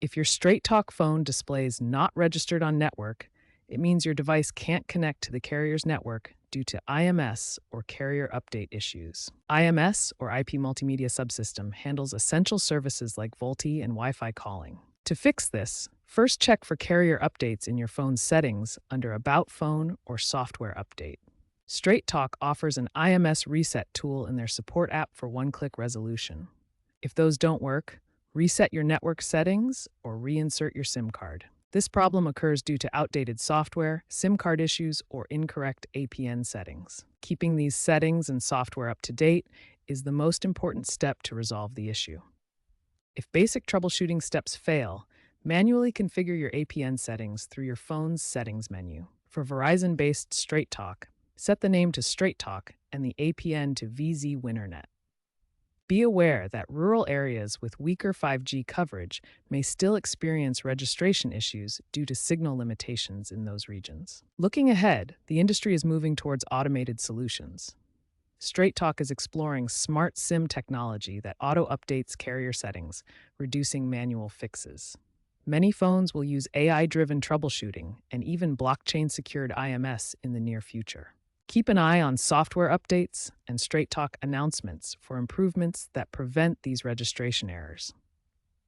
If your Straight Talk phone displays not registered on network, it means your device can't connect to the carrier's network due to IMS or carrier update issues. IMS, or IP Multimedia Subsystem, handles essential services like VoLTE and Wi-Fi calling. To fix this, first check for carrier updates in your phone's settings under About Phone or Software Update. Straight Talk offers an IMS reset tool in their support app for one-click resolution. If those don't work, reset your network settings or reinsert your SIM card. This problem occurs due to outdated software, SIM card issues, or incorrect APN settings. Keeping these settings and software up to date is the most important step to resolve the issue. If basic troubleshooting steps fail, manually configure your APN settings through your phone's settings menu. For Verizon-based Straight Talk, set the name to Straight Talk and the APN to VZ WinnerNet. Be aware that rural areas with weaker 5G coverage may still experience registration issues due to signal limitations in those regions. Looking ahead, the industry is moving towards automated solutions. Straight Talk is exploring smart SIM technology that auto-updates carrier settings, reducing manual fixes. Many phones will use AI-driven troubleshooting and even blockchain-secured IMS in the near future. Keep an eye on software updates and Straight Talk announcements for improvements that prevent these registration errors.